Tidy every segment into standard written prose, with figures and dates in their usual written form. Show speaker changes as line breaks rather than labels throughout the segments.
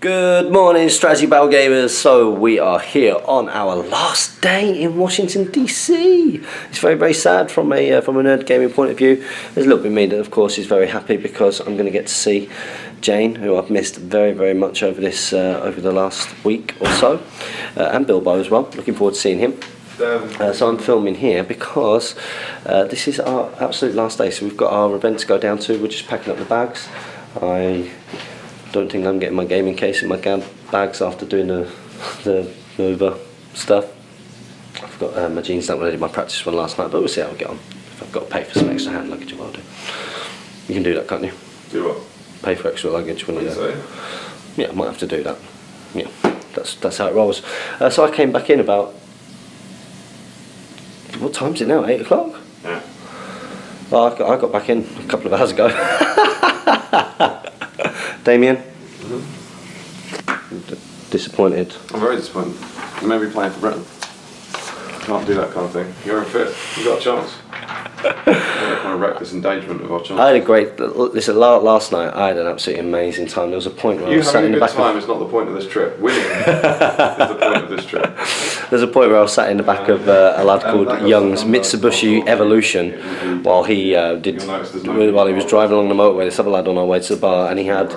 Good morning, Strategy Battle Gamers. So we are here on our last day in Washington DC. It's very, very sad from a nerd gaming point of view. There's a little bit of me that, of course, is very happy because I'm going to get to see Jane, who I've missed very, very much over the last week or so, and Bilbo as well. Looking forward to seeing him. So I'm filming here because this is our absolute last day. So we've got our event to go down to. We're just packing up the bags. I don't think I'm getting my gaming case in my bags after doing the mover stuff. I've got my jeans down when I did my practice one last night, but we'll see how we get on. If I've got to pay for some extra hand luggage, I'll do. You can do that, can't you?
Do what?
Pay for extra luggage when you do. Yeah, I might have to do that. Yeah, that's how it rolls. So I came back in about, what time is it now? 8 o'clock?
Yeah.
Well, I got back in a couple of hours ago. Damien? Disappointed.
I'm very disappointed. You may be playing for Britain. Can't do that kind of thing. You're unfit. You've got a chance. You're kind of reckless endangerment of our chance.
I had a great, listen, last night I had an absolutely amazing time. There was a point where I was sat in the back.
You having a good time is not the point of this trip. Winning is the point of this trip.
There's a point where I was sat in the back of a lad called Young's Mitsubishi Evolution while he was driving along the motorway. This other lad on our way to the bar, and he had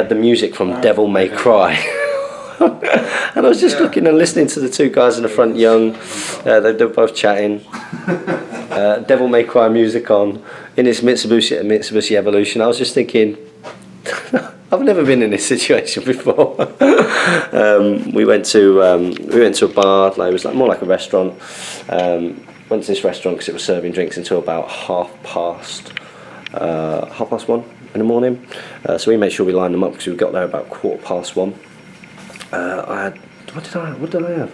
the music from Devil May Cry. And I was just looking and listening to the two guys in the front, Young. They were both chatting. Devil May Cry music on in this Mitsubishi Evolution. I was just thinking, I've never been in this situation before. We went to a bar. Like, it was more like a restaurant. Went to this restaurant because it was serving drinks until about half past 1 in the morning. So we made sure we lined them up because we got there about 1:15. What did I have?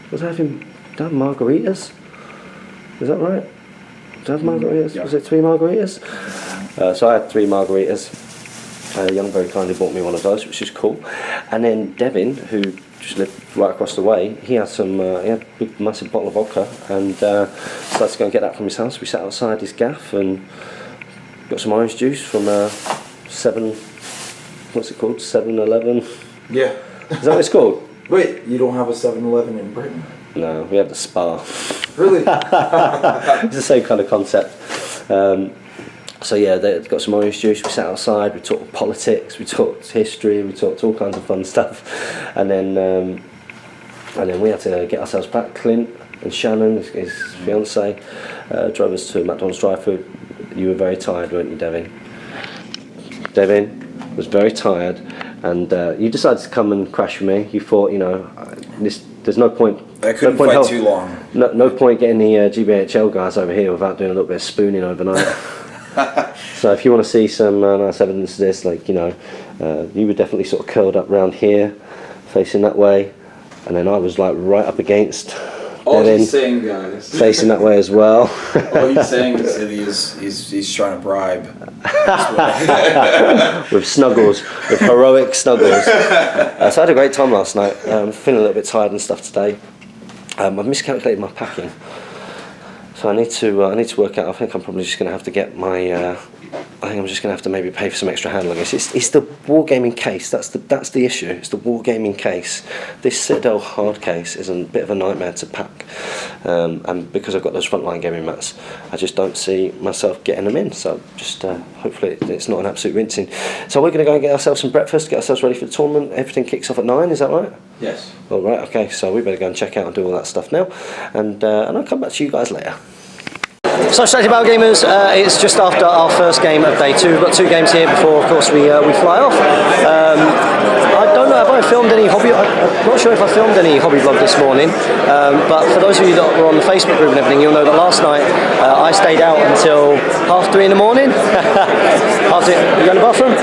Did I have margaritas? Is that right? Did I have margaritas? Yeah. Was it 3 margaritas? So I had 3 margaritas. Young very kindly bought me one of those, which is cool. And then Devin, who just lived right across the way, he had a big massive bottle of vodka, and decided to go and get that from his house. We sat outside his gaff and got some orange juice from what's it called? 7-Eleven?
Yeah.
Is that what it's called?
Wait, you don't have a 7-Eleven in Britain?
No, we have the Spa.
Really?
It's the same kind of concept. So yeah, they got some orange juice. We sat outside. We talked politics. We talked history. We talked all kinds of fun stuff. And then we had to get ourselves back. Clint and Shannon, his fiance, drove us to McDonald's drive-thru. You were very tired, weren't you, Devin? Devin was very tired, and you decided to come and crash with me. You thought, there's no point.
I couldn't fight too long.
No point getting the GBHL guys over here without doing a little bit of spooning overnight. So if you want to see some nice evidence of this, you were definitely sort of curled up round here, facing that way, and then I was like right up against
All he's saying, guys,
facing that way as well.
All he's saying is that he's trying to bribe
with snuggles, with heroic snuggles. So I had a great time last night. Feeling a little bit tired and stuff today. I've miscalculated my packing, so I need to work out. I think I'm probably just going to have to get my. I think I'm just going to have to maybe pay for some extra hand luggage. It's the wargaming case. That's the issue. It's the wargaming case. This Citadel hard case is a bit of a nightmare to pack, and because I've got those frontline gaming mats, I just don't see myself getting them in. So just hopefully it's not an absolute rinsing. So we're going to go and get ourselves some breakfast, get ourselves ready for the tournament. Everything kicks off at 9. Is that right?
Yes.
All right. Okay. So we better go and check out and do all that stuff now, and I'll come back to you guys later. So, Strategy Battle Gamers, it's just after our first game of day 2. We've got 2 games here before, of course, we fly off. I don't know if I filmed any hobby. I'm not sure if I filmed any hobby vlog this morning. But for those of you that were on the Facebook group and everything, you'll know that last night I stayed out until 3:30 in the morning. Are you in the bathroom?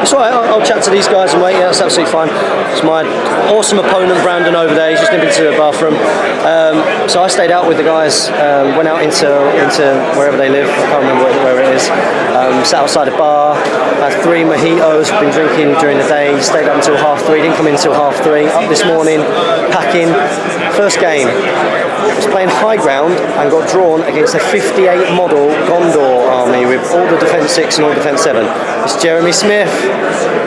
It's alright, I'll chat to these guys and wait, yeah, that's absolutely fine. It's my awesome opponent Brandon over there, he's just nipping to the bathroom. So I stayed out with the guys, went out into wherever they live, I can't remember where it is. Sat outside a bar, had 3 mojitos, been drinking during the day, stayed up until 3:30, didn't come in until 3:30, up this morning, packing. First game, I was playing high ground and got drawn against a 58 model Gondor army with all the Defence 6 and all Defence 7. It's Jeremy Smith.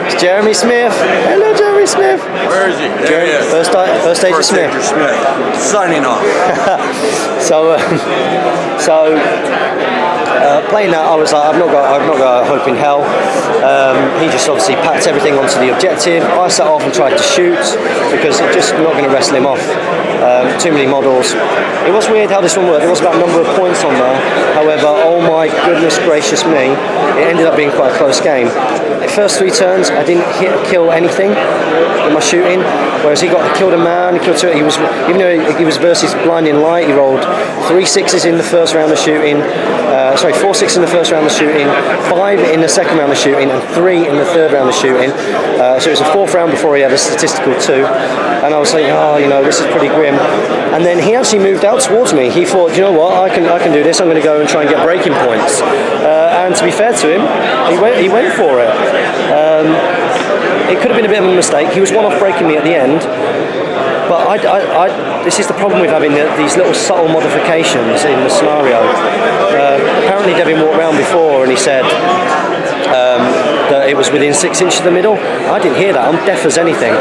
It's Jeremy Smith. Hello, Jeremy Smith.
Where is he? There he is.
First Agent Smith.
Signing off.
Playing that, I was like, I've not got a hope in hell. He just obviously packed everything onto the objective. I sat off and tried to shoot because it's just not going to wrestle him off. Too many models. It was weird how this one worked. There was about a number of points on there. However, oh my goodness gracious me, it ended up being quite a close game. The first 3 turns, I didn't kill anything in my shooting, whereas he killed a man. He killed 2. Even though he was versus blinding light, he rolled 3 6s in the first round of shooting. 4 6 in the first round of shooting, 5 in the second round of shooting, and 3 in the third round of shooting. So it was a 4th round before he had a statistical 2. And I was like, oh, this is pretty grim. And then he actually moved out towards me. He thought, you know what, I can do this. I'm going to go and try and get breaking points. And to be fair to him, he went for it. It could have been a bit of a mistake. He was one off breaking me at the end. But this is the problem with having these little subtle modifications in the scenario. Apparently Devin walked around before and he said that it was within 6 inches of the middle. I didn't hear that. I'm deaf as anything.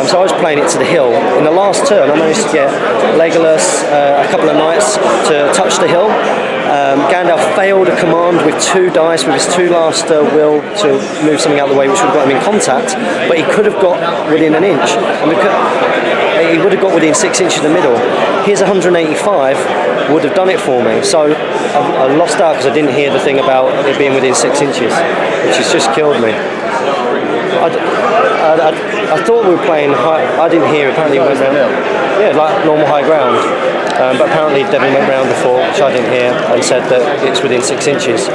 So I was playing it to the hill. In the last turn, I managed to get Legolas a couple of knights to touch the hill. Gandalf failed a command with 2 dice with his 2 last will to move something out of the way, which would have got him in contact, but he could have got within an inch. He would have got within 6 inches of the middle. His 185 would have done it for me. So I lost out because I didn't hear the thing about it being within 6 inches, which has just killed me. I thought we were playing high. I didn't hear. Apparently, it went round. Yeah, like normal high ground. But apparently, Devin went round before, which I didn't hear, and said that it's within 6 inches.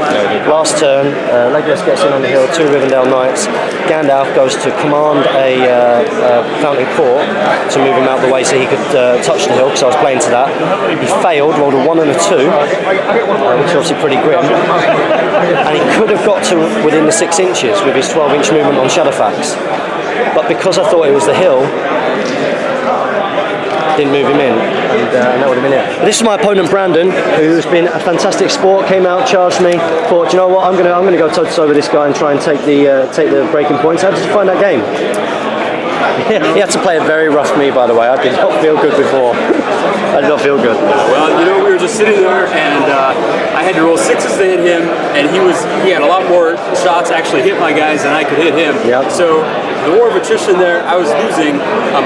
Last turn, Legolas gets in on the hill. 2 Rivendell Knights. Gandalf goes to command a Fountain Court to move him out of the way so he could touch the hill. Because I was playing to that. He failed, rolled a 1 and a 2, which is obviously pretty grim. And he could have got to within the 6 inches with his 12-inch movement on Shadowfax. But because I thought it was the hill, didn't move him in, and that would have been it. But this is my opponent Brandon, who's been a fantastic sport. Came out, charged me. Thought, you know what, I'm gonna go toe to toe with this guy and try and take the breaking points. How did you find that game? He had to play it very rough for me, by the way. I did not feel good before. I did not feel good.
Well, we were just sitting there, and I had to roll 6s to hit him, and he had a lot more shots to actually hit my guys than I could hit him.
Yep.
So the war of attrition there, I was losing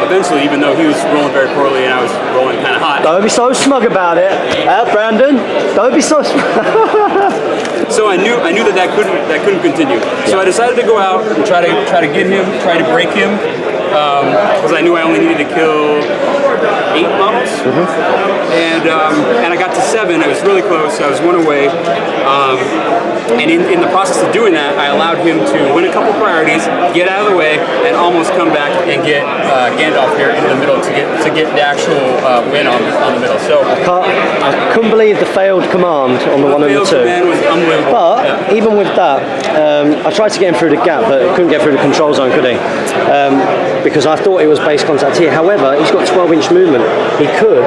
eventually, even though he was rolling very poorly and I was rolling kind of hot.
Don't be so smug about it, Brandon. Don't be so smug.
So I knew that couldn't continue. So I decided to go out and try to get him, try to break him, because I knew I only needed to kill 8 models. And I got to 7. It was really close. I was 1 away. And in the process of doing that, I allowed him to win a couple priorities, get out of the way, and almost come back and get Gandalf here into the middle to get the actual win on the middle. So
I couldn't believe the failed command on the 1 and the 2.
Command was unbelievable.
But even with that, I tried to get him through the gap, but couldn't get through the control zone, could he? Because I thought it was base contact here. However, he's got 12-inch movement. He could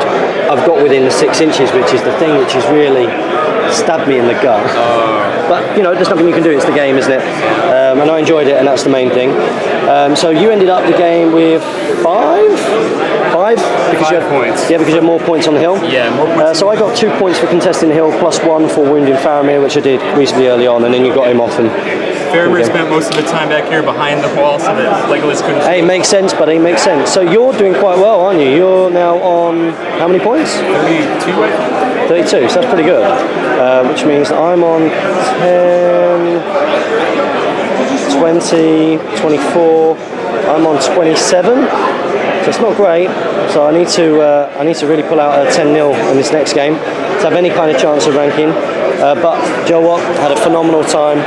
have got within the 6 inches, which is the thing which has really stabbed me in the gut. But there's nothing you can do. It's the game, isn't it? And I enjoyed it, and that's the main thing. So you ended up the game with 5 because
5 points.
Yeah, because you had more points on the hill.
Yeah, more points.
So I got 2 points for contesting the hill, plus 1 for wounding Faramir, which I did reasonably early on, and then you got him off. And
Faramir spent most of the time back here behind the wall, so that Legolas couldn't.
Hey, it makes sense, buddy. Makes sense. So you're doing quite well, aren't you? You're now on how many points?
32, I think.
32, so that's pretty good. Which means I'm on 10, 20, 24. I'm on 27. So it's not great. So I need to really pull out a 10-0 in this next game to have any kind of chance of ranking. But do you know what? I had a phenomenal time.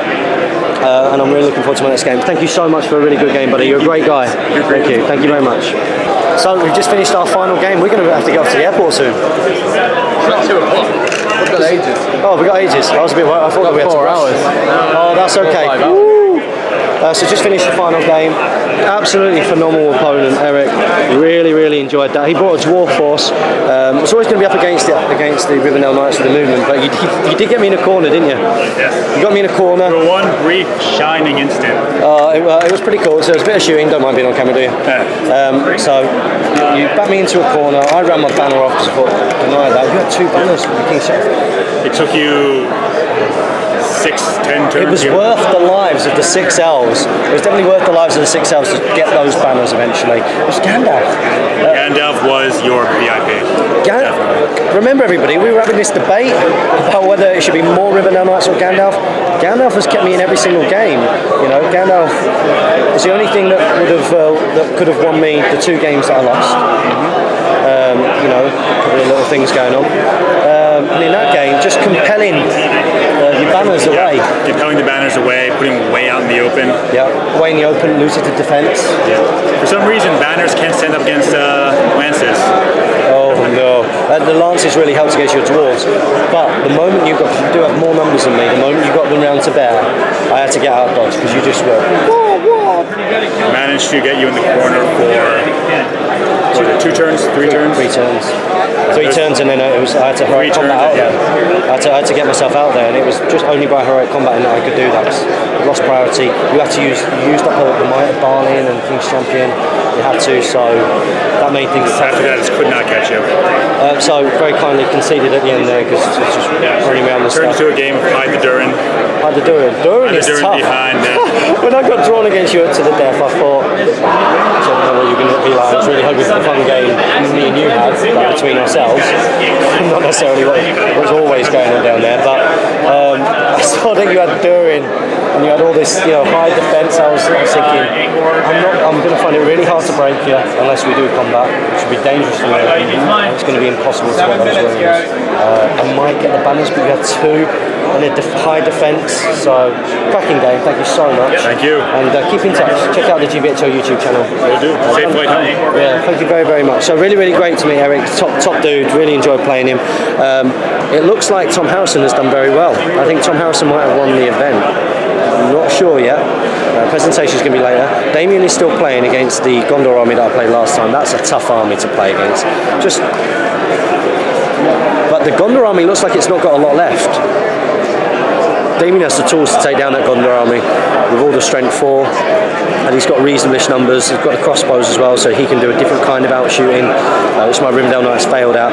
And I'm really looking forward to my next game. Thank you so much for a really good game, buddy. You're a great guy. Thank you. Thank you very much. So we've just finished our final game. We're going to have to go off to the airport soon.
It's not 2 o'clock. We've got ages.
Oh, we've got ages. I was a bit worried. I thought we had
4 hours.
Oh, that's okay. Woo. So just finished the final game. Absolutely phenomenal opponent, Eric. Really enjoyed that. He brought a dwarf force. Was always going to be up against the Rivendell Knights of the Movement, but you did get me in a corner, didn't you?
Yes.
You got me in a corner.
For one brief shining instant.
It was pretty cool. So it was a bit of shooting. Don't mind being on camera, do you? So you backed me into a corner. I ran my banner off because I thought, deny that. You had 2 banners for the King's Chef.
It took you 6-10 turns.
It was worth the lives of the 6 elves. It was definitely worth the lives of the 6 elves to get those banners eventually. It was Gandalf.
Gandalf was your VIP.
Remember, everybody, we were having this debate about whether it should be more Rivendell Knights or Gandalf. Gandalf has kept me in every single game. You know, Gandalf is the only thing that could have won me the 2 games that I lost. You know, a couple of little things going on. And in that game, just compelling your banners away.
Compelling the banners away, putting them way out in the open.
Yeah, way in the open, looted the defense.
Yeah. For some reason, banners can't stand up against lances.
Oh no, the lances really helped against your dwarves. But the moment you do have more numbers than me, the moment you got them round to bear, I had to get out of dodge because you just were.
Managed to get you in the corner for 2 turns, 3 turns?
3 turns. 3 turns, and then I had to heroic combat out there. I had to get myself out there, and it was just only by heroic combat that I could do that. I lost priority. You had to use up the might of Barley and King's Champion. You had to, so that made things.
After that, it could not catch you.
So very kindly conceded at the end there because it's just running around the
Turned
stuff.
into a game of hide the Durin.
Hide the Durin. Durin is tough.
Behind
When I got drawn against you to the death, I thought, I don't know what you're going to be like. I was really hoping for the fun game me and you had between ourselves. Not necessarily what was always going on down there, but I saw that you had Durin and you had all this, high defence. I was thinking, I'm going to find it really hard to break you unless we do combat, which would be dangerous for me. It's going to be impossible to get those rings. I might get the banners, but you had 2 and a high defence. So cracking game. Thank you so much.
Thank you.
And keep in touch. Check out the GBHL YouTube channel.
Will do. Safe flight home.
Yeah, thank you very much. So really great to meet Eric. Top dude. Really enjoyed playing him. It looks like Tom Harrison has done very well. I think Tom Harrison might have won the event. I'm not sure yet. Presentation is going to be later. Damien is still playing against the Gondor army that I played last time. That's a tough army to play against. But the Gondor army looks like it's not got a lot left. Damien has the tools to take down that Gondor army with all the strength 4, and he's got reasonable numbers. He's got the crossbows as well, so he can do a different kind of out shooting, which my Rivendell Knights failed at.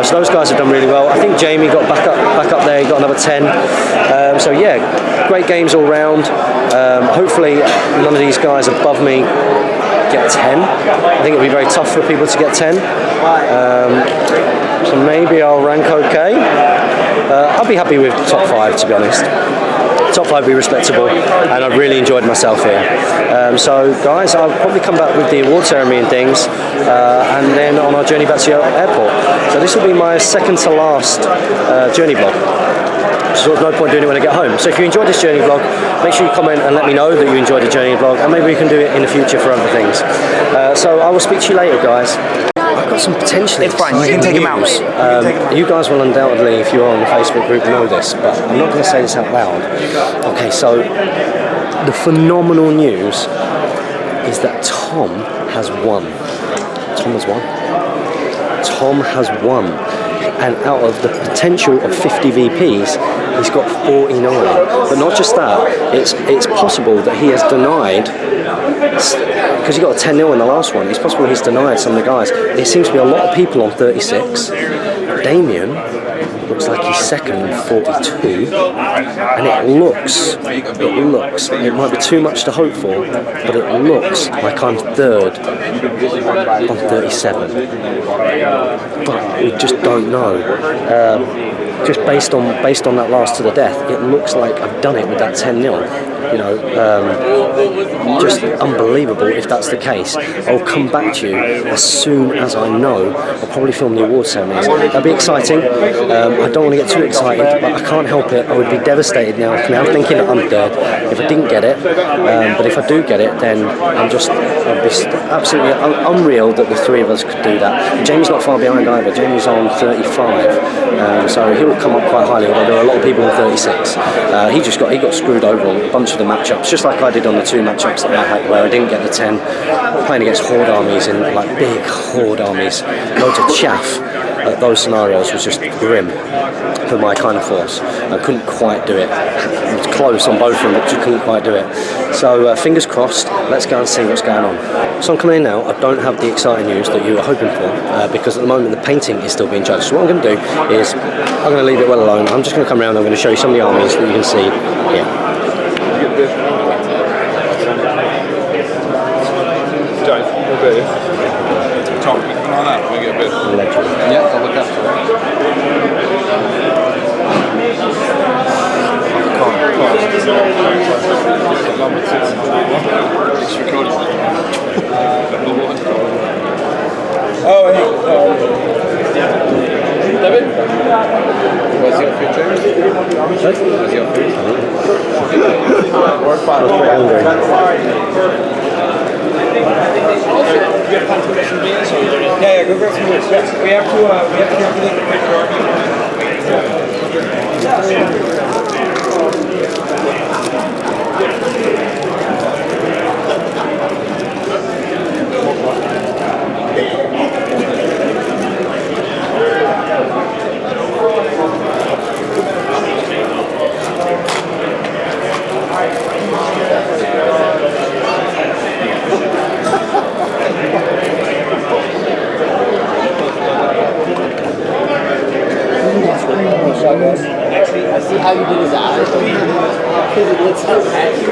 So those guys have done really well. I think Jamie got back up there. He got another 10. So yeah, great games all round. Hopefully none of these guys above me get 10. I think it'll be very tough for people to get 10. So maybe I'll rank okay. I'll be happy with top 5, to be honest. Top 5 would be respectable, and I've really enjoyed myself here. So guys, I'll probably come back with the award ceremony and things, and then on our journey back to the airport. So this will be my second to last journey vlog. So there's no point doing it when I get home. So if you enjoyed this journey vlog, make sure you comment and let me know that you enjoyed the journey vlog, and maybe we can do it in the future for other things. So I will speak to you later, guys. I've got some potentially exciting
You can take him out.
news. You guys will undoubtedly, if you're on the Facebook group, know this, but I'm not going to say this out loud. Okay, so the phenomenal news is that Tom has won. Tom has won. Tom has won. And out of the potential of 50 VPs, he's got 49. But not just that, it's possible that he has denied, because he got a 10-0 in the last one, it's possible he's denied some of the guys. There seems to be a lot of people on 36. Damien looks like he's second on 42, and it might be too much to hope for, but it looks like I'm third on 37. But we just don't know. Just based on that last to the death, it looks like I've done it with that 10-0. Just unbelievable if that's the case. I'll come back to you as soon as I know. I'll probably film the award ceremonies. That'll be exciting. I don't want to get too excited, but I can't help it. I would be devastated now thinking that I'm third if I didn't get it. But if I do get it, then I'll be absolutely unreal that the 3 of us could do that. Jamie's not far behind either. Jamie's on 35, so he'll come up quite highly, although there are a lot of people on 36. He got screwed over on a bunch challenge for the matchups, just like I did on the 2 matchups that I had where I didn't get the 10, playing against horde armies and like big horde armies, go to chaff. Those scenarios was just grim for my kind of force. I couldn't quite do it. It was close on both of them, but just couldn't quite do it. So fingers crossed, let's go and see what's going on. So I'm coming in now. I don't have the exciting news that you were hoping for because at the moment the painting is still being judged. So what I'm going to do is I'm going to leave it well alone. I'm just going to come around and I'm going to show you some of the armies that you can see here.
Tom, keep an eye on that. We get a bit.
Yeah, I'll look after
Oh, hey. David? Where's your food, James? Where's your food? Yeah, go grab some beers. We have to calculate the
Actually, I see how you did his eyes. Because it looks so patchy.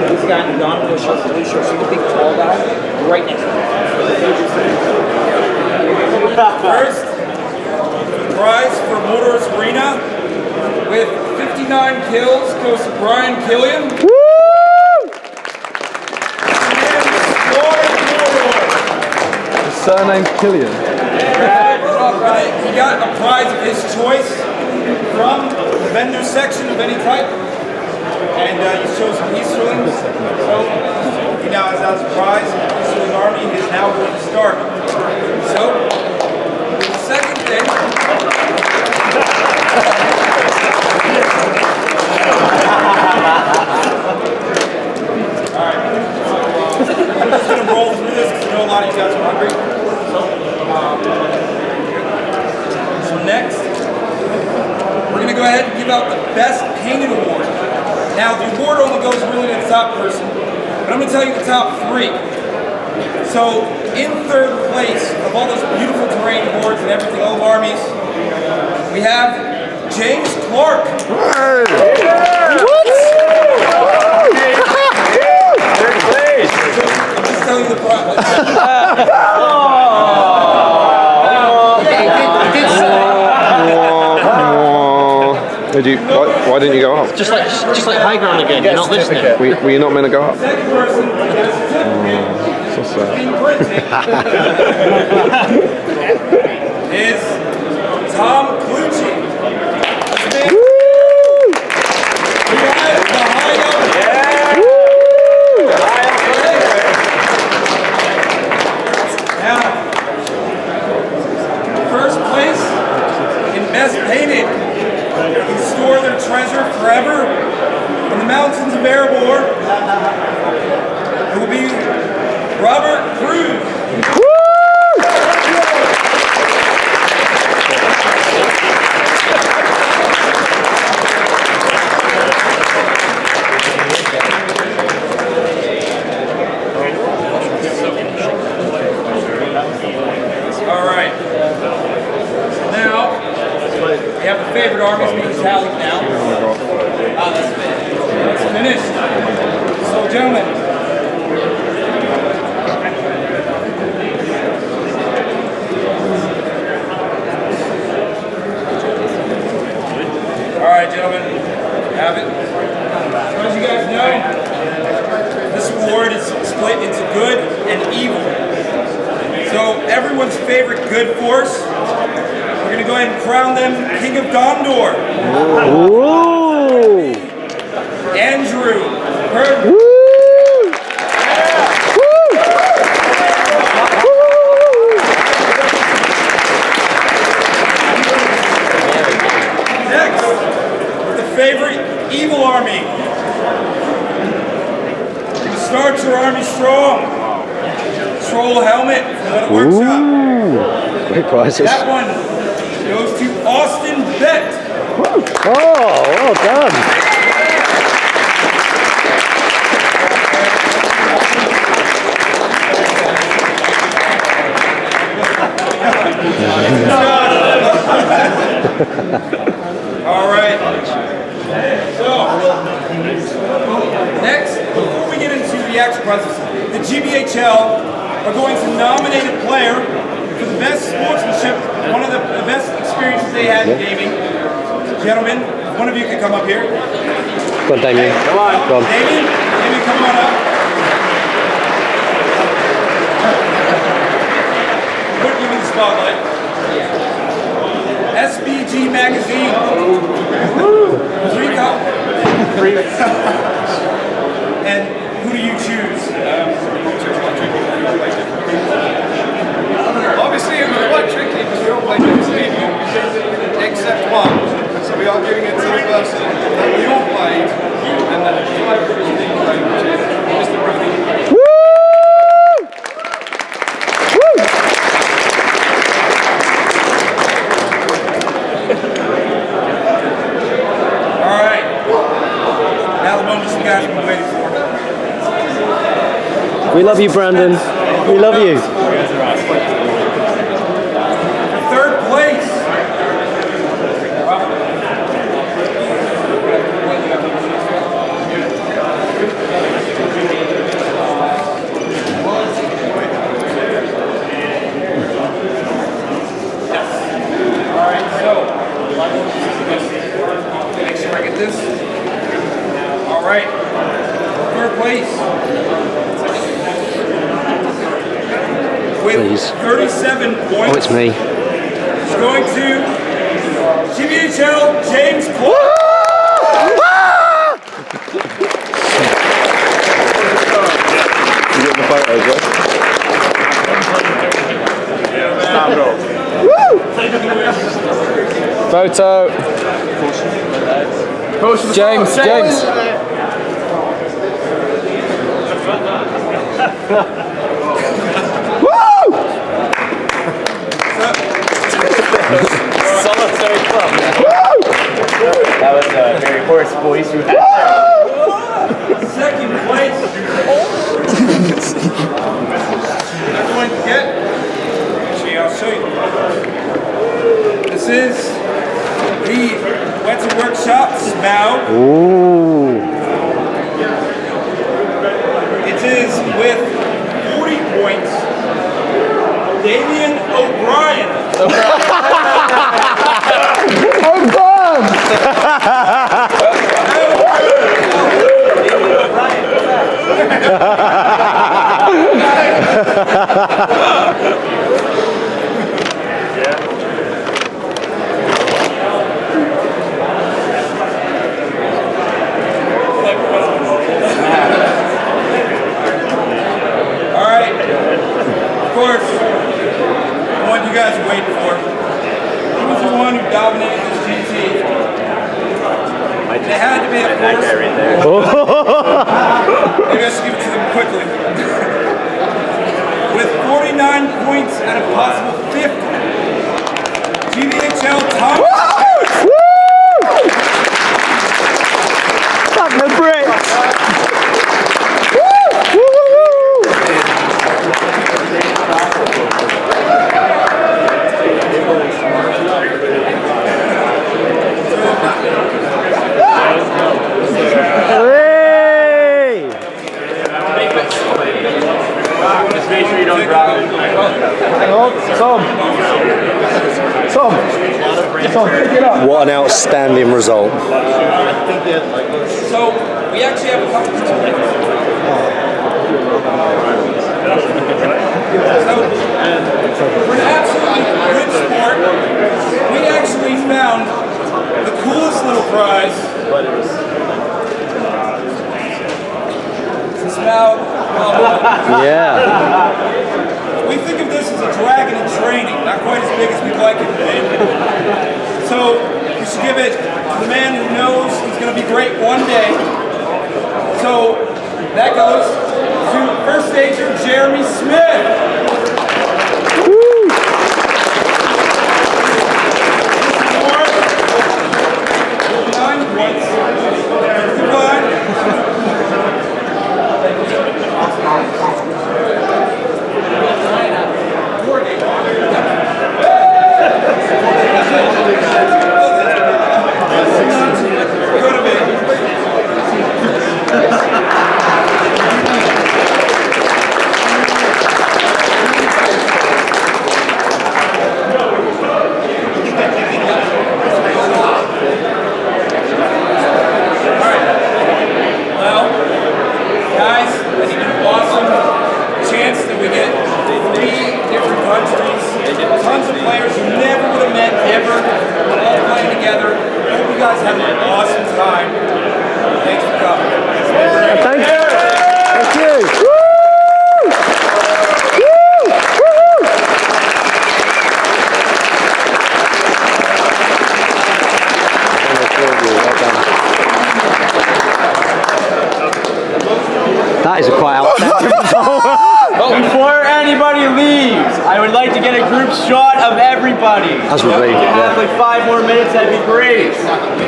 This guy in the Don will show the big tall guy right next to him.
First, prize for Motorist Arena with 59 kills goes to Brian Killian. Woo!
His surname's Killian.
He got a prize of his choice from the vendor section of any type. And he's chosen Easterling. So he now has as a prize. Easterling Army is now going to start. So the second thing. Alright. I'm just going to roll through this because I know a lot of you guys are hungry. So next, we're going to go ahead and give out the Best Painted Award. Now, the award only goes really to the top person, but I'm going to tell you the top 3. So, in 3rd place of all those beautiful terrain awards and everything, all of armies, we have James Clark. tell you the problem.
Why didn't you go up?
Just like high ground again. You're not listening.
Were you not meant to go up?
Second person gets a certificate.
So sad.
Is Tom Clucci. Now, first place in Best Painted can store their treasure forever in the mountains of Erebor. It will be Robert Cruz. All right. Now, we have the favorite armies being tallied now. That's finished. So, gentlemen. All right, gentlemen. Have it. As you guys know, this award is split into good and evil. So everyone's favorite good force, we're going to go ahead and crown them King of Gondor.
Woo!
Andrew. Herb. Next, the favorite evil army. We're going to start your army strong. Troll helmet from the workshop.
Great prizes.
That one goes to Austin Bett.
Oh, well done.
All right. So, next, before we get into the actual prizes, the GBHL are going to nominate a player for the best sportsmanship, one of the best experiences they had in gaming. Gentlemen, one of you can come up here.
Go on, Damien.
Come on.
Go on.
Damien, come on up. Put you in the spotlight. SBG Magazine. 3 copies. And who do you choose?
Obviously, it was quite tricky because we all played this game, except one. So we are giving it to the person that we all played, and the driver is the played, which is Mr. Brody.
All right. Now the moment you guys have been waiting for.
We love you, Brandon. We love you.
Third place. All right, so make sure I get this. All right, third place. With
Please.
37 points.
Oh, it's me.
It's going to GBHL James Clark.
You get the photos, right?
Photo. James.
Solitary club. That was a very hoarse voice you had.
Second place. I'm going to get. Actually, I'll show you. This is the Weta Workshop Smough.
Ooh.
It is with 40 Damian O'Brien. Alright, of course, the one you guys are waiting for. He was the one who dominated this GT. They had to be a force. Maybe I should give it to them quickly. With 49 points out of possible 50, GBHL Thomas.
Fuck the Brits! What an outstanding result.
So, we actually have a couple of So, for an absolutely good sport, we actually found the coolest little prize. Smell.
Yeah.
We think of this as a dragon in training, not quite as big as we'd like it to be. So we should give it to the man who knows he's going to be great one day. So that goes to first stager Jeremy Smith. Woo! 9 points. Goodbye. Tons of players you never would have met ever, all playing together. I hope you guys have an awesome time. Thanks for coming.
Thank you. Thank you. That is a quite outstanding result.
Before anybody leaves, I would like to get a group shot of everybody.
As would be,
If you have like 5 more minutes, that'd be great.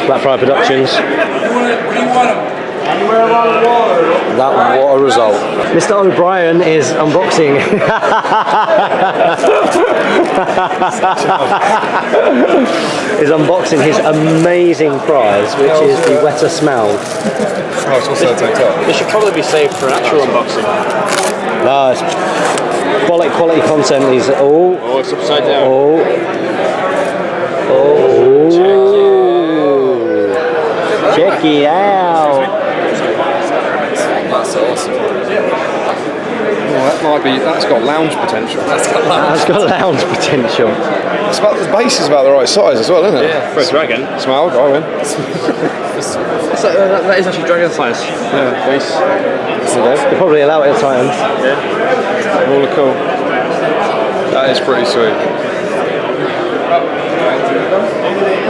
Black Pride Productions.
Where do you want them?
Anywhere along the wall.
That what a result. Mr. O'Brien is unboxing. is unboxing his amazing prize, which is the Wetter Smell.
It should probably be saved for an actual unboxing.
No, it's quality content. He's
Oh, it's upside down.
Check it out.
That's awesome. That's got lounge potential.
That's got lounge potential.
The base is about the right size as well, isn't it? Yeah. For a dragon. Smile, go in. That is actually dragon size. Yeah, base.
They probably allow it at times.
Yeah. All are cool. That is pretty sweet.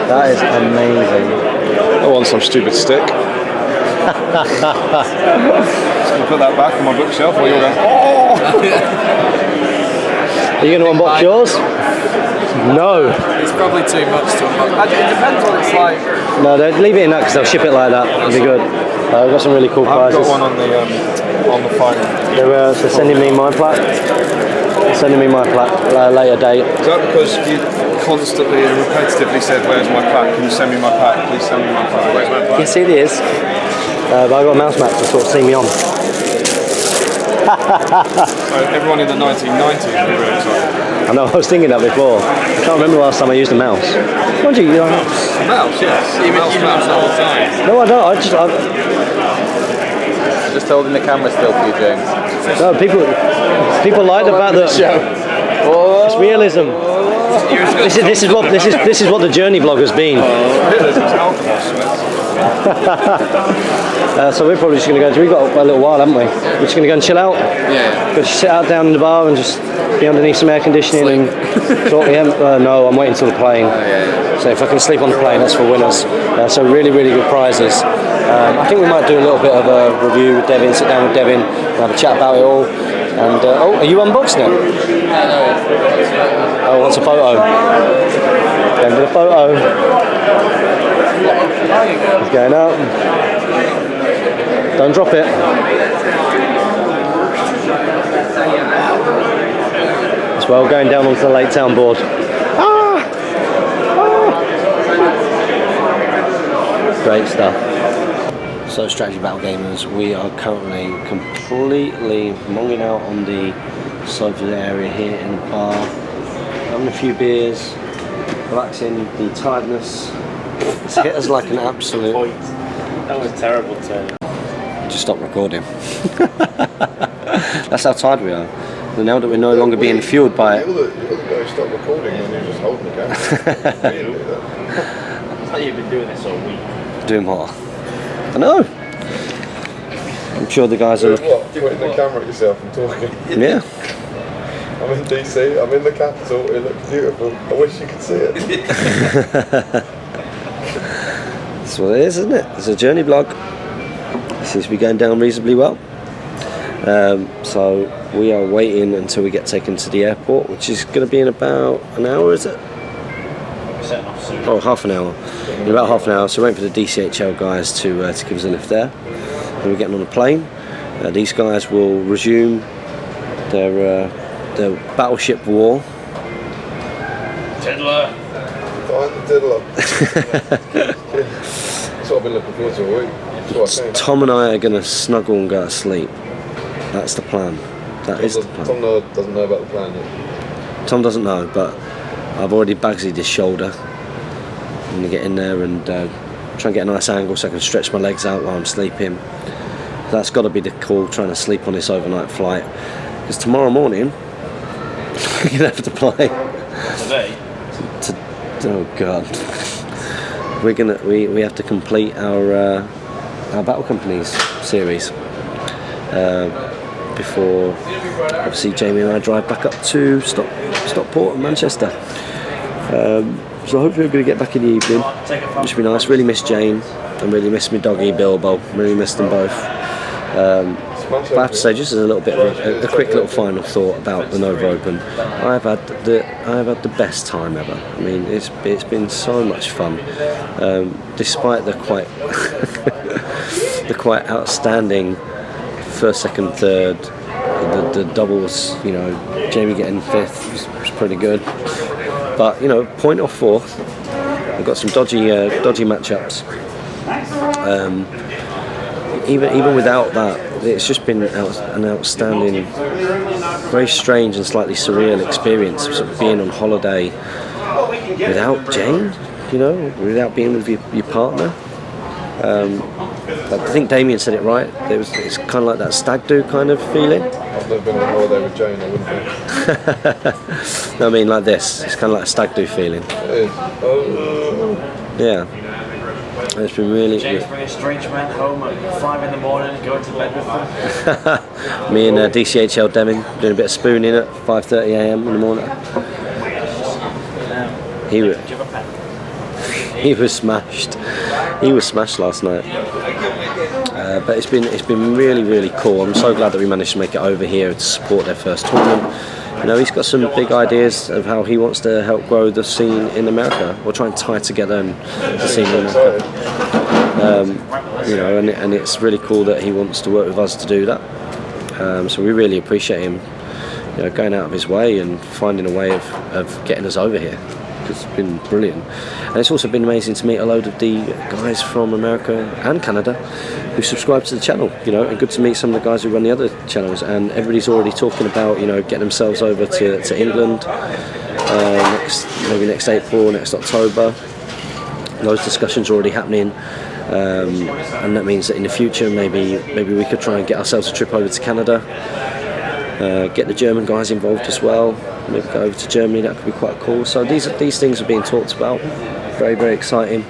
That is amazing.
I want some stupid stick. Just gonna put that back on my bookshelf while you're going, oh!
Are you going to unbox yours? No.
It's probably too much to unbox. It depends what it's like.
No, leave it in that because they'll ship it like that. It'll be good. I've got some really cool prizes.
I've got one on the phone.
They're sending me my plaque. Sending me my plaque at a later date.
Is that because you constantly and repetitively said, where's my plaque? Can you send me my plaque? Please send me my plaque. Where's my plaque?
Yes, it is. But I've got a mouse mat to sort of see me on.
So everyone in the 1990s will be really excited.
I know, I was thinking that before. I can't remember the last time I used a mouse. Mind you,
Mouse, yes. Mouse all the time.
no, I don't.
Just holding the camera still for you, James.
No, people like the fact that it's realism. This is what the journey vlog has been. So we're probably just going to go. We've got a little while, haven't we? We're just going to go and chill out.
Yeah.
Go sit out down in the bar and just be underneath some air conditioning and talk. No, I'm waiting till the plane. So if I can sleep on the plane, that's for winners. So really, really good prizes. I think we might do a little bit of a review with Devin. Sit down with Devin, and have a chat about it all. And are you unboxing it? Oh, what's a photo? Going to the photo. He's going out. Don't drop it. As well, going down onto the Lake Town board. Great stuff. So, Strategy Battle Gamers, we are currently completely monging out on the sofa area here in the bar, having a few beers, relaxing. The tiredness it's hit us like an absolute.
That was terrible, Tony.
Just stop recording. That's how tired we are. And now that we're no longer being fueled by it.
You're the guy who stopped recording when you're just holding the camera.
It's like you've been doing this all week.
Doing what? I know. I'm sure the guys are.
What? Pointing the camera at yourself and talking.
Yeah.
I'm in DC, I'm in the capital, it looks beautiful. I wish you could see it.
That's what it is, isn't it? It's a journey vlog. It seems to be going down reasonably well. So we are waiting until we get taken to the airport, which is going to be in about an hour, is it?
Setting off soon.
Oh, half an hour. In about half an hour. So we're waiting for the DCHL guys to give us a lift there. Then we're getting on a plane. These guys will resume their battleship war.
Tiddler.
Find the diddler. That's what I've been looking forward to all week. That's what I think.
Tom and I are going to snuggle and go to sleep. That's the plan. That is the plan.
Tom doesn't know about the plan yet.
Tom doesn't know, but I've already bagsied his shoulder. I'm going to get in there and try and get a nice angle so I can stretch my legs out while I'm sleeping. That's got to be the call, trying to sleep on this overnight flight. Because tomorrow morning, we're going to have to play.
Today?
Oh God. We have to complete our Battle Companies series before obviously Jamie and I drive back up to Stockport and Manchester. So hopefully we're going to get back in the evening, which should be nice. Really miss Jane and really miss my doggy Bilbo. Really miss them both. But I have to say, just as a little bit of a quick little final thought about the Nova Open, I've had the best time ever. I mean, it's been so much fun, despite the quite outstanding first, second, third, the doubles. You know, Jamie getting fifth was pretty good, but you know, point or fourth, I've got some dodgy matchups. Even without that, it's just been an outstanding, very strange and slightly surreal experience of sort of being on holiday without Jane, you know, without being with your partner. I think Damien said it right. It's kind of like that stag do kind of feeling.
I've never been on holiday with Jane, I wouldn't be.
No, I mean like this. It's kind of like a stag do feeling.
It is. Oh.
Yeah. It's been really.
James bring a strange man home at 5 in the morning and go to bed with them.
Me and DCHL Deming doing a bit of spooning at 5:30 a.m. in the morning. He was smashed. He was smashed last night. But it's been really cool. I'm so glad that we managed to make it over here to support their first tournament. You know, he's got some big ideas of how he wants to help grow the scene in America, or try and tie together the scene in America. You know, and it's really cool that he wants to work with us to do that. So we really appreciate him, you know, going out of his way and finding a way of getting us over here. It's been brilliant. And it's also been amazing to meet a load of the guys from America and Canada who subscribe to the channel, you know, and good to meet some of the guys who run the other channels. And everybody's already talking about, you know, getting themselves over to England maybe next April, next October. Those discussions are already happening. And that means that in the future maybe we could try and get ourselves a trip over to Canada, get the German guys involved as well, maybe go over to Germany. That could be quite cool. So these things are being talked about. Very, very exciting.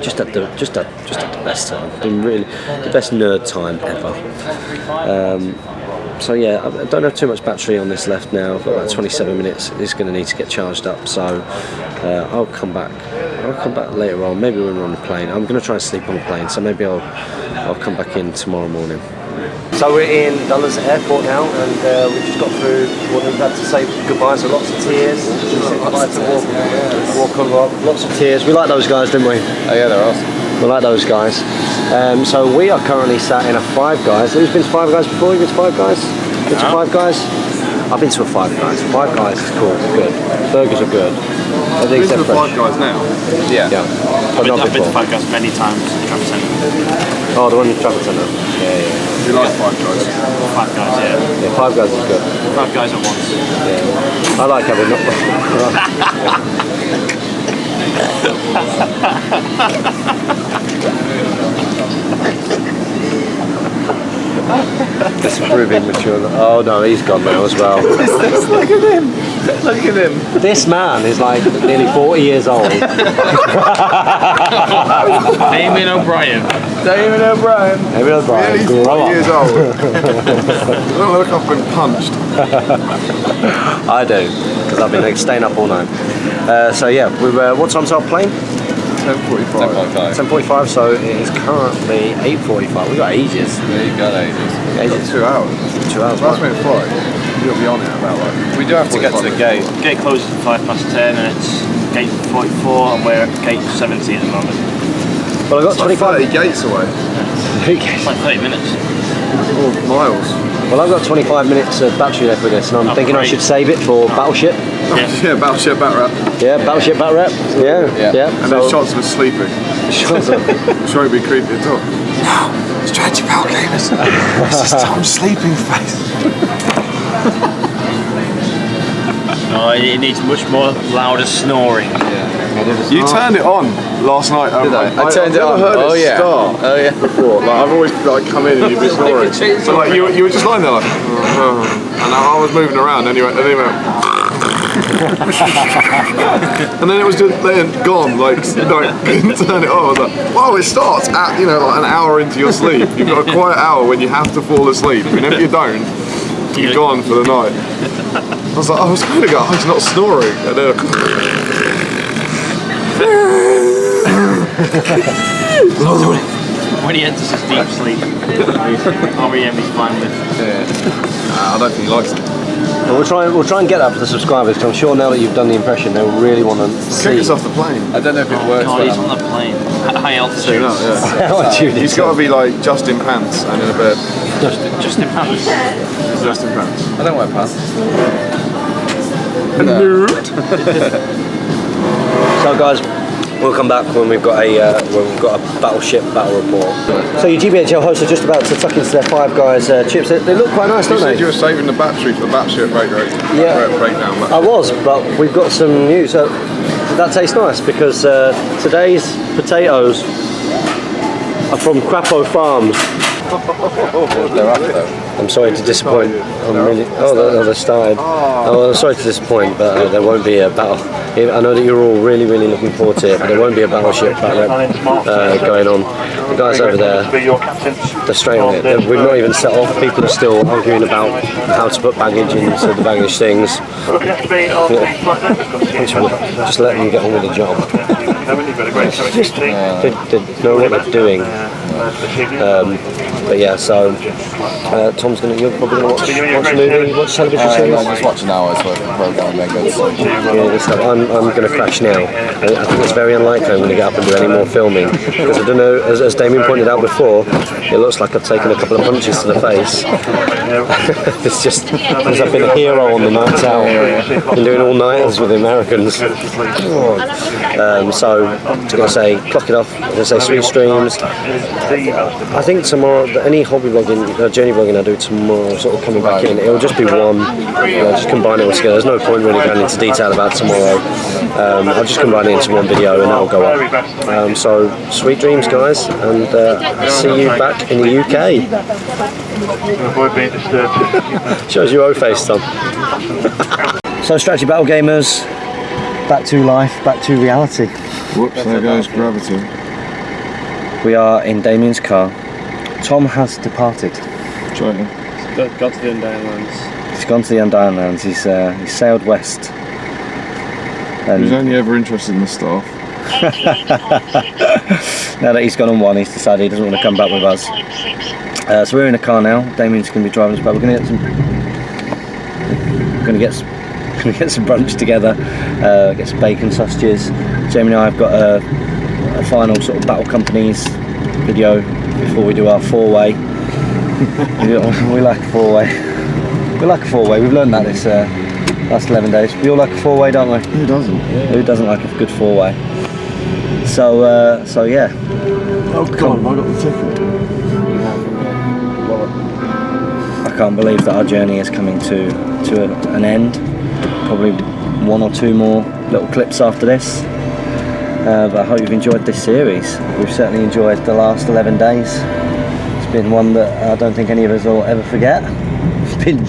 Just at the best time. Been really the best nerd time ever. So yeah, I don't have too much battery on this left now. I've got about 27 minutes. It's going to need to get charged up. So I'll come back later on. Maybe when we're on the plane. I'm going to try and sleep on the plane. So maybe I'll come back in tomorrow morning. So we're in Dulles Airport now, and we've just got through what we've had to say goodbye. So lots of tears. Walk on rock. Lots of tears. We like those guys, didn't we?
Oh yeah, they're awesome.
We like those guys. So we are currently sat in a Five Guys. Who's been to Five Guys before? You been to Five Guys? Been to Five Guys? I've been to a Five Guys. Five Guys is cool. It's good. Burgers are good.
I've been to the Five Guys now.
Yeah.
I've been to Five Guys many times. Trafford Centre.
Oh, the one in Trafford Centre. Yeah.
You like Five Guys?
Five Guys, yeah.
Yeah, Five Guys is good.
Five Guys at once.
Yeah. I like having It's proving mature. Oh no, he's gone now as well.
Look at him. Look at him.
This man is like nearly 40 years old.
Damien O'Brien.
Damien O'Brien.
Damien O'Brien.
He's 40 years old. I don't look, I've been punched.
I do, because I've been staying up all night. So yeah, what time's our plane?
10:45.
10:45. So it is currently 8:45. We got ages.
Yeah, you got ages.
We've got 2 hours.
2 hours.
Last minute flight. You'll be on it about like.
We do have to get to the gate.
Gate closes at 10:05 and it's gate 44 and we're at gate 70 at the moment.
Well, I got 25
gates away.
It's like 30 minutes.
Or miles.
Well, I've got 25 minutes of battery left with this, and I'm thinking I should save it for Battleship.
Yeah, Battleship Bat Rap.
Yeah, Battleship Bat Rap. Yeah.
And there's shots of us sleeping.
Shots of
Which won't be creepy at all.
Now, Strategy Battle Gamers. This is Tom's sleeping face.
No, it needs much more louder snoring.
You turned it on last night.
Did I? I turned it on.
I've never heard it start
Oh yeah.
before. Like, I've always come in and you've been snoring. So like you were just lying there like, and I was moving around anyway. And then he went, and then it was just then gone. Like couldn't turn it on. I was like, wow, it starts at like an hour into your sleep. You've got a quiet hour when you have to fall asleep. And if you don't, you're gone for the night. I was like, I was kind of going, he's not snoring. And then
When he enters his deep sleep, REM is fine with.
I don't think he likes it.
Well, we'll try and get that for the subscribers, because I'm sure now that you've done the impression, they'll really want to see.
Kick us off the plane.
I don't know if it works.
God, he's on the plane. High altitude.
He's got to be like just in pants and in a bed.
Just in pants.
Just in pants.
I don't wear pants.
So guys, we'll come back when we've got a Battleship battle report. So your GBHL hosts are just about to tuck into their Five Guys chips. They look quite nice, don't they?
You said you were saving the battery for the battleship breakdown.
I was, but we've got some news. That tastes nice because today's potatoes are from Crapo Farms. I'm sorry to disappoint. They started. Oh, I'm sorry to disappoint, but there won't be a battle. I know that you're all really, really looking forward to it, but there won't be a battleship going on. The guys over there, they're straight on it. We've not even set off. People are still arguing about how to put baggage into the baggage things. Just let them get on with the job. They know what they're doing. But yeah, so Tom's you're probably going to watch a movie, watch television series.
I just watch an hour's worth of programme and then go to sleep.
Yeah, good stuff. I'm going to crash now. I think it's very unlikely I'm going to get up and do any more filming because I don't know. As Damien pointed out before, it looks like I've taken a couple of punches to the face. It's just because I've been a hero on the nights out. Been doing all-nighters with the Americans. So I'm going to say clock it off. I'm going to say sweet streams. I think tomorrow, any hobby vlogging, journey vlogging I do tomorrow, sort of coming back in, it'll just be one. Just combine it all together. There's no point really going into detail about tomorrow. I'll just combine it into one video and that'll go up. So sweet dreams, guys, and see you back in the UK. Shows you O-face, Tom. So strategy battle gamers, back to life, back to reality.
Whoops, there goes gravity.
We are in Damien's car. Tom has departed.
Trying.
Got to the Undying Lands.
He's gone to the Undying Lands. He's sailed west.
He's only ever interested in the staff.
Now that he's gone on one, he's decided he doesn't want to come back with us. So we're in a car now. Damien's going to be driving us back. We're going to get some brunch together. Get some bacon sausages. Jamie and I have got a final sort of battle companies video before we do our four-way. We like a four-way. We like a four-way. We've learned that this last 11 days. We all like a four-way, don't we?
Who doesn't?
Who doesn't like a good four-way? So yeah.
Oh God, have I got the ticket?
I can't believe that our journey is coming to an end. Probably one or two more little clips after this. But I hope you've enjoyed this series. We've certainly enjoyed the last 11 days. It's been one that I don't think any of us will ever forget. It's been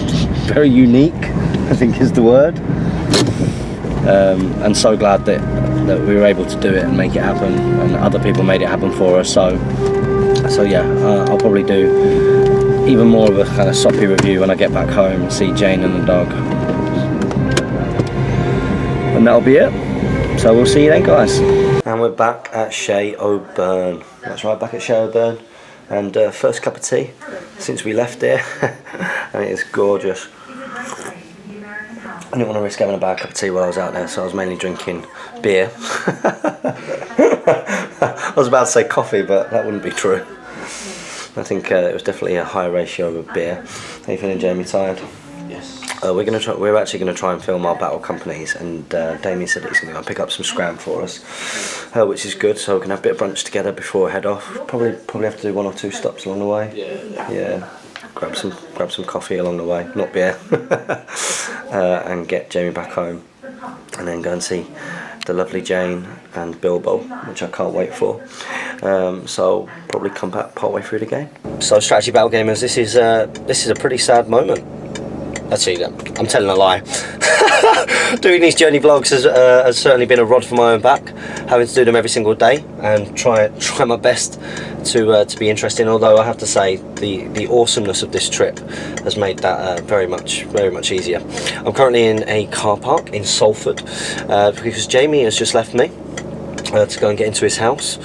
very unique, I think is the word. And so glad that we were able to do it and make it happen, and other people made it happen for us. So yeah, I'll probably do even more of a kind of soppy review when I get back home and see Jane and the dog. And that'll be it. So we'll see you then, guys. And we're back at Chez O'Byrne. That's right, back at Chez O'Byrne. And first cup of tea since we left here. And it is gorgeous. I didn't want to risk having a bad cup of tea while I was out there, so I was mainly drinking beer. I was about to say coffee, but that wouldn't be true. I think it was definitely a high ratio of beer. Are you feeling, Jamie, tired?
Yes.
We're actually going to try and film our battle companies, and Damien said that he's going to go and pick up some scram for us, which is good. So we can have a bit of brunch together before we head off. Probably have to do 1 or 2 stops along the way. Yeah. Grab some coffee along the way, not beer, and get Jamie back home, and then go and see the lovely Jane and Bilbo, which I can't wait for. So probably come back partway through the game. So strategy battle gamers, this is a pretty sad moment. Actually, I'm telling a lie. Doing these journey vlogs has certainly been a rod for my own back, having to do them every single day and try my best to be interesting. Although I have to say the awesomeness of this trip has made that very much easier. I'm currently in a car park in Salford because Jamie has just left me to go and get into his house,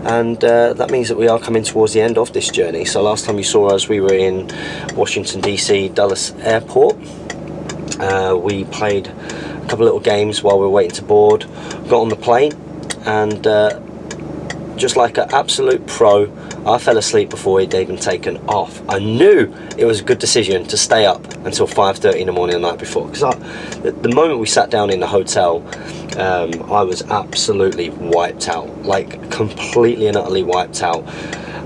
and that means that we are coming towards the end of this journey. So last time you saw us, we were in Washington DC Dulles Airport. We played a couple of little games while we were waiting to board, got on the plane, and just like an absolute pro, I fell asleep before he'd even taken off. I knew it was a good decision to stay up until 5:30 in the morning the night before, because the moment we sat down in the hotel, I was absolutely wiped out, like completely and utterly wiped out.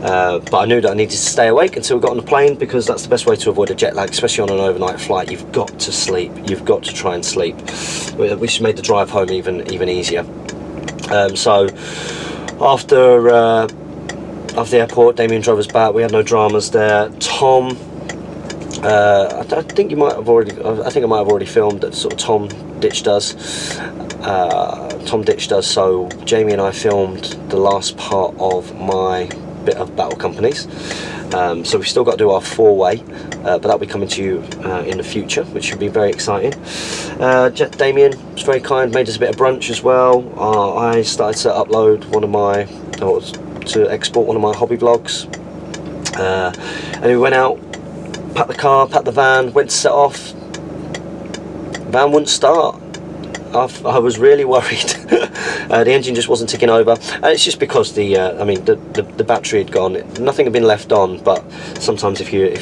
But I knew that I needed to stay awake until we got on the plane, because that's the best way to avoid a jet lag, especially on an overnight flight. You've got to sleep. You've got to try and sleep, which made the drive home even easier. So after the airport, Damien drove us back. We had no dramas there. Tom, I think I might have already filmed that sort of Tom ditched us. So Jamie and I filmed the last part of my bit of battle companies. So we've still got to do our 4-way, but that'll be coming to you in the future, which should be very exciting. Damien was very kind, made us a bit of brunch as well. I started to upload to export one of my hobby vlogs, and we went out packed the car, packed the van, went to set off. Van wouldn't start. I was really worried. The engine just wasn't ticking over, and it's just because the battery had gone. Nothing had been left on, but sometimes if you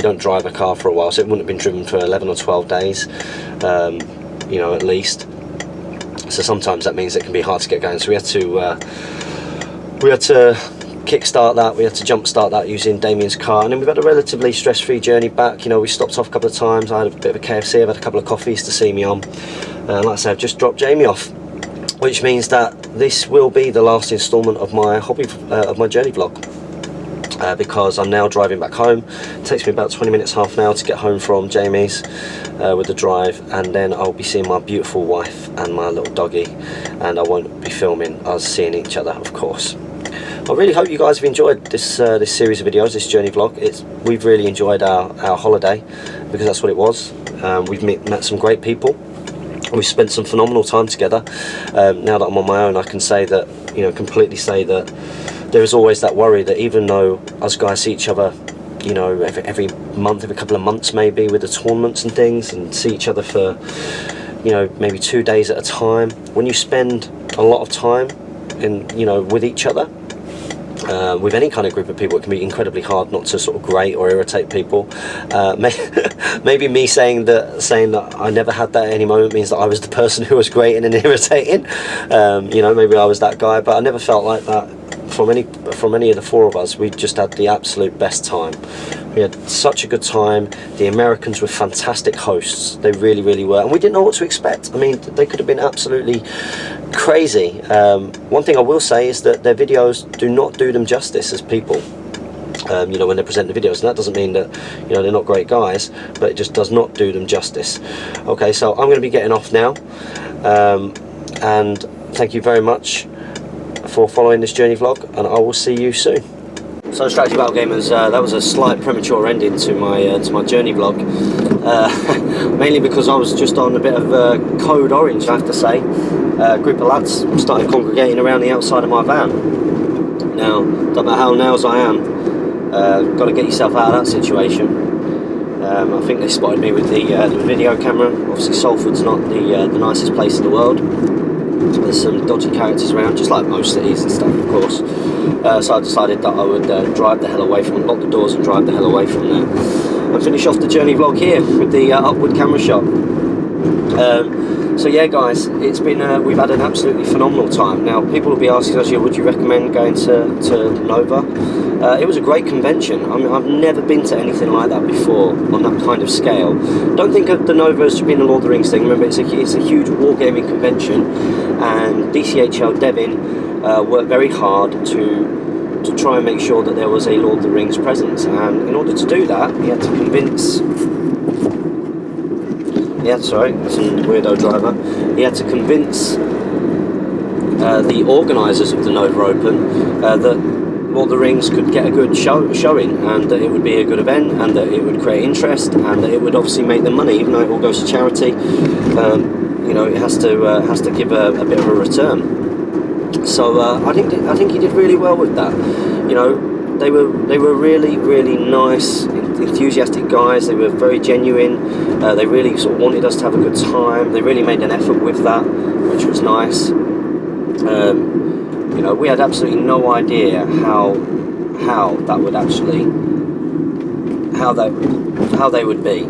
don't drive a car for a while, so it wouldn't have been driven for 11 or 12 days, you know, at least. So sometimes that means it can be hard to get going. So we had to kickstart that. We had to jump start that using Damien's car, and then we've had a relatively stress-free journey back. You know, we stopped off a couple of times. I had a bit of a KFC. I've had a couple of coffees to see me on. Like I said, I've just dropped Jamie off, which means that this will be the last instalment of my of my journey vlog, because I'm now driving back home. It takes me about 20 minutes, half an hour to get home from Jamie's with the drive, and then I'll be seeing my beautiful wife and my little doggy, and I won't be filming us seeing each other, of course. I really hope you guys have enjoyed this this series of videos, this journey vlog. We've really enjoyed our holiday, because that's what it was. We've met some great people. We've spent some phenomenal time together. Now that I'm on my own, I can say that, you know, completely say that there is always that worry that even though us guys see each other, you know, every month, every couple of months maybe, with the tournaments and things, and see each other for, you know, maybe 2 days at a time, when you spend a lot of time you know, with each other, with any kind of group of people, it can be incredibly hard not to sort of grate or irritate people. Maybe me saying that I never had that at any moment means that I was the person who was grating and irritating. You know, maybe I was that guy, but I never felt like that from any of the four of us. We just had the absolute best time. We had such a good time. The Americans were fantastic hosts. They really, really were, and we didn't know what to expect. I mean, they could have been absolutely crazy. One thing I will say is that their videos do not do them justice as people. You know, when they present the videos, and that doesn't mean that, you know, they're not great guys, but it just does not do them justice. Okay, so I'm going to be getting off now, and thank you very much for following this journey vlog, and I will see you soon. So, Strategy Battle Gamers, that was a slight premature ending to my journey vlog, mainly because I was just on a bit of code orange, I have to say. A group of lads started congregating around the outside of my van. Now, don't matter how nails I am, got to get yourself out of that situation. I think they spotted me with the video camera. Obviously, Salford's not the nicest place in the world. There's some dodgy characters around, just like most cities and stuff, of course. So I decided that I would drive the hell away from it, lock the doors and drive the hell away from there, and finish off the journey vlog here with the upward camera shot. So yeah, guys, it's been we've had an absolutely phenomenal time. Now, people will be asking us, would you recommend going to Nova? It was a great convention. I mean, I've never been to anything like that before on that kind of scale. Don't think of the Nova as being a Lord of the Rings thing. Remember, it's a huge wargaming convention, and GBHL Devin worked very hard to try and make sure that there was a Lord of the Rings presence. And in order to do that, he had to convince. Yeah, sorry, some weirdo driver. He had to convince the organisers of the Nova Open that Lord of the Rings could get a good showing, and that it would be a good event, and that it would create interest, and that it would obviously make them money, even though it all goes to charity. You know, it has to give a bit of a return. So I think he did really well with that. You know, they were really, really nice, enthusiastic guys. They were very genuine. They really sort of wanted us to have a good time. They really made an effort with that, which was nice. You know, we had absolutely no idea how that would actually how they would be,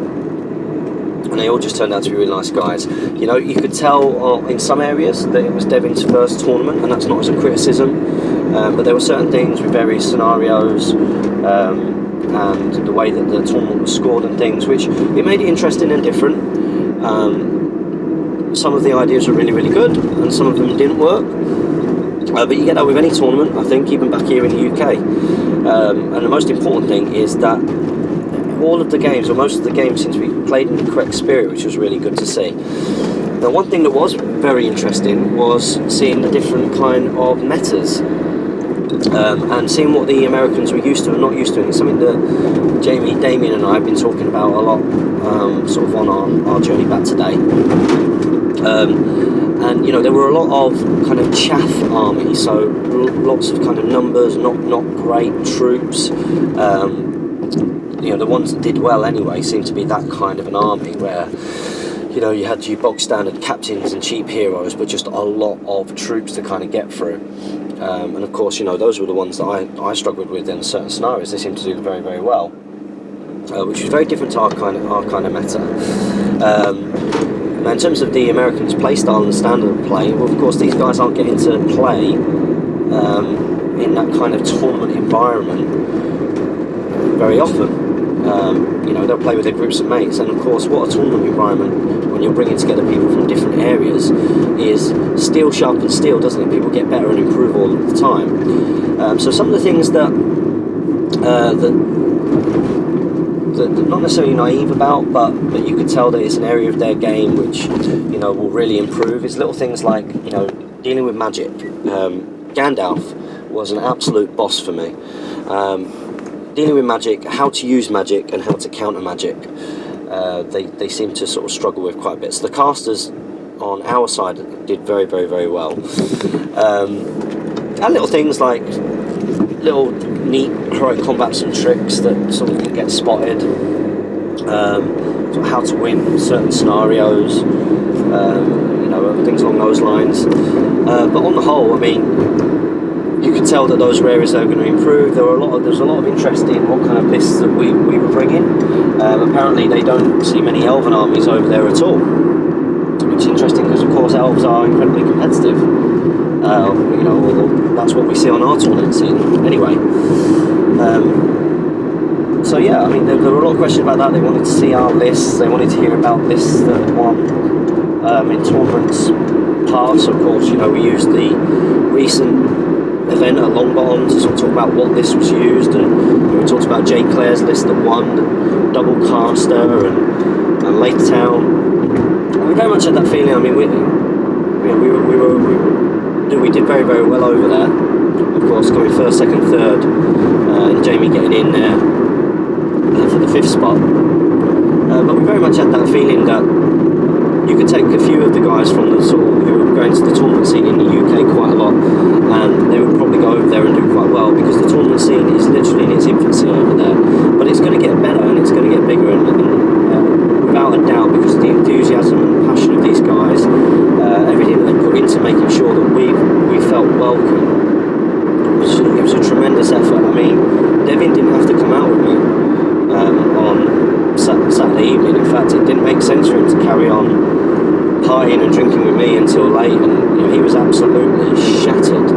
and they all just turned out to be really nice guys. You know, you could tell in some areas that it was Devin's first tournament, and that's not as a criticism, but there were certain things with various scenarios and the way that the tournament was scored and things, which it made it interesting and different. Some of the ideas were really, really good, and some of them didn't work. But you get that with any tournament, I think, even back here in the UK. And the most important thing is that all of the games, or most of the games, seem to be played in the correct spirit, which was really good to see. Now, one thing that was very interesting was seeing the different kind of metas, and seeing what the Americans were used to and not used to. It's something that Jamie, Damien and I have been talking about a lot, sort of on our journey back today. And you know, there were a lot of kind of chaff army, so lots of kind of numbers, not great troops. the ones that did well anyway seemed to be that kind of an army where, you had your bog standard captains and cheap heroes, but just a lot of troops to kind of get through. And of course, those were the ones that I struggled with in certain scenarios. They seemed to do very, very well, which was very different to our kind of meta. Now, in terms of the Americans' play style and standard of play, well, of course, these guys aren't getting to play in that kind of tournament environment very often. They'll play with their groups of mates, and of course, what a tournament environment when you're bringing together people from different areas is steel sharpens steel, doesn't it? People get better and improve all of the time. So some of the things that not necessarily naive about, but you could tell that it's an area of their game which will really improve. It's little things like dealing with magic. Gandalf was an absolute boss for me. Dealing with magic, how to use magic and how to counter magic, they seem to sort of struggle with quite a bit. So the casters on our side did very, very, very well. And little things like little neat heroic combats and tricks that sort of can get spotted, sort of how to win certain scenarios, things along those lines. But on the whole, I mean, you could tell that those were areas that were going to improve. There was a lot of interest in what kind of lists that we were bringing. Apparently, they don't see many elven armies over there at all, which is interesting because, of course, elves are incredibly competitive. That's what we see on our tournament scene. Anyway, so yeah, I mean, there were a lot of questions about that. They wanted to see our lists. They wanted to hear about lists that won in tournaments past. Of course, we used the recent event at Longbottom to sort of talk about what list was used, and we talked about Jay Clare's list that won, the Double Caster and Lake Town. And we very much had that feeling. I mean, we did very, very well over there. Of course, coming first, second, third, and Jamie getting in there for the 5th spot. But we very much had that feeling that you could take a few of the guys from the sort of who were going to the tournament scene in the UK quite a lot, and they would probably go over there and do quite well, because the tournament scene is literally in its infancy over there. But it's going to get better and it's going to get bigger, and without a doubt, because of the enthusiasm and passion of these guys, everything that they put into making sure that we felt welcome. It was a tremendous effort. I mean, Devin didn't have to come out with me on Saturday evening. In fact, it didn't make sense for him to carry on partying and drinking with me until late, and he was absolutely shattered.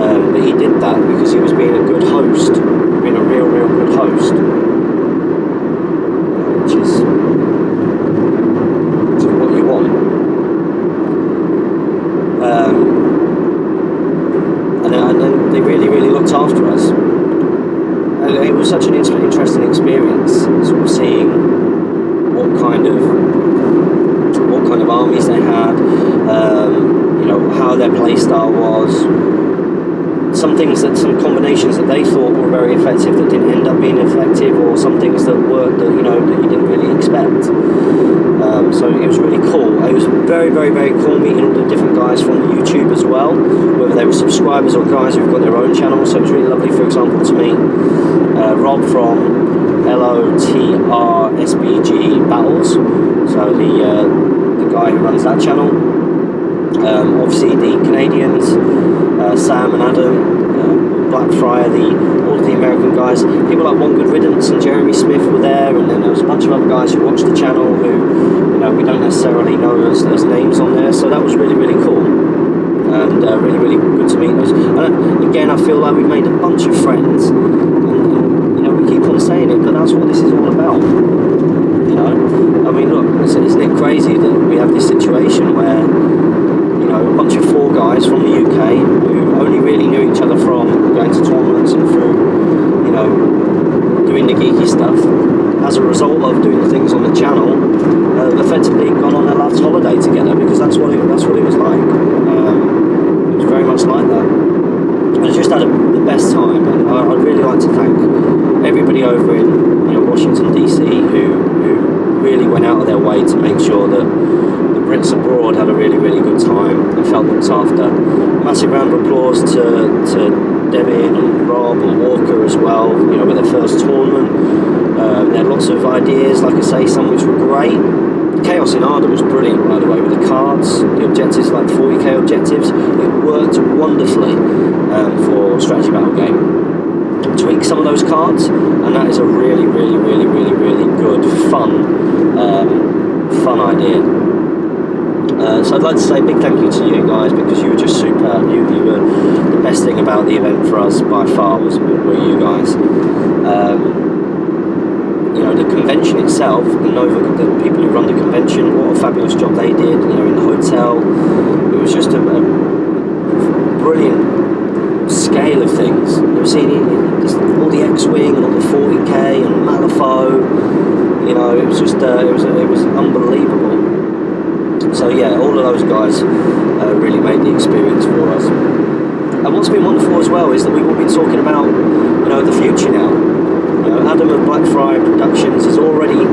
But he did that because he was being a good host, being a real good host, which is what you want. And then they really looked after us. It was such an interesting experience, sort of seeing what kind of armies they had, how their play style was. Some combinations that they thought were very effective that didn't end up being effective, or some things that worked that that you didn't really expect. So it was really cool. It was very, very, very cool meeting all the different guys from the YouTube as well, whether they were subscribers or guys who've got their own channels. So it was really lovely, for example, to meet Rob from LOTRSBG Battles, so the guy who runs that channel. Obviously the Canadians, Sam and Adam, Blackfriar, all of the American guys, people like One Good Riddance and Jeremy Smith were there, and then there was a bunch of other guys who watched the channel who we don't necessarily know as names on there, so that was really, really cool. And really, really good to meet us. And again, I feel like we made a bunch of friends, and we keep on saying it, but that's what this is all about. I mean, look, isn't it crazy that we have this situation where a bunch of 4 guys from the UK who only really knew each other from going to tournaments and through doing the geeky stuff, as a result of doing the things on the channel, effectively gone on a lad's holiday together, because that's what it was like. It was very much like that. I just had the best time, and I'd really like to thank everybody over in Washington DC who really went out of their way to make sure that the Brits abroad had a really, really good time and felt looked after. Massive round of applause to Devin and Rob and Walker as well, you know, with their first tournament. They had lots of ideas, like I say, some which were great. Chaos in Arda was brilliant, by the way, with the cards, the objectives, like 40k objectives. It worked wonderfully for strategy battle game. Tweak some of those cards, and that is a really good, fun idea. So I'd like to say a big thank you to you guys, because you were just superb. You were the best thing about the event for us by far were you guys. You know, the convention itself, the people who run the convention, what a fabulous job they did, you know, in the hotel. It was just a brilliant scale of things. You've seen all the X-Wing and all the 40k and Malifaux, you know, it was just, it was unbelievable. So yeah, all of those guys really made the experience for us. And what's been wonderful as well is that we've all been talking about, you know, the future now. You know, Adam of Blackfriar Productions has already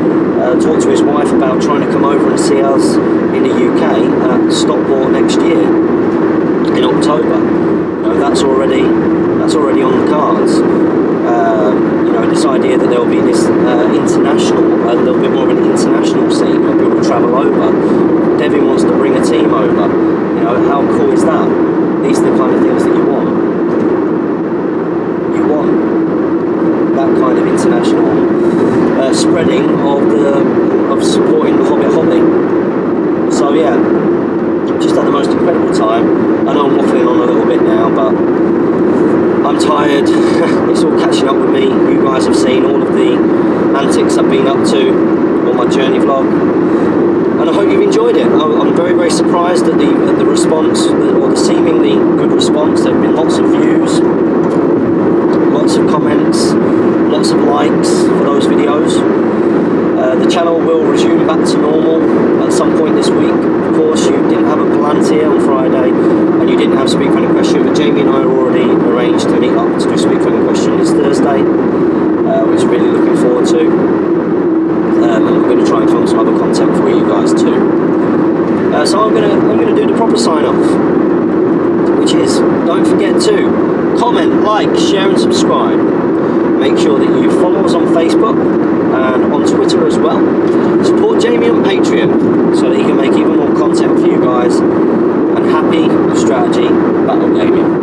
talked to his wife about trying to come over and see us in the UK at Stockport next year in October. You know, that's already on the cards. You know, this idea that there will be this international, a little bit more of an international scene where people travel over. Devin wants to bring a team over. You know, how cool is that? These are the kind of things that you want. You want that kind of international spreading of supporting the hobby. So yeah, just had the most incredible time. I know I'm waffling on a little bit now, but I'm tired. It's all catching up with me. You guys have seen all of the antics I've been up to on my journey vlog, and I hope you've enjoyed it. I'm very surprised at the response, or the seemingly good response. There have been lots of views, lots of comments, lots of likes for those videos. The channel will resume back to normal at some point this week. Of course, you didn't have a Palantir on Friday, and you didn't have Speak Friendly Question, but Jamie and I already arranged to meet up to do Speak Friendly Question this Thursday, which I'm really looking forward to. And we're going to try and film some other content for you guys too. So I'm going to do the proper sign off, which is, don't forget to comment, like, share and subscribe. Make sure that you follow us on Facebook and on Twitter as well. Support Jamie on Patreon so that he can make even more content for you guys. And happy strategy battle gaming.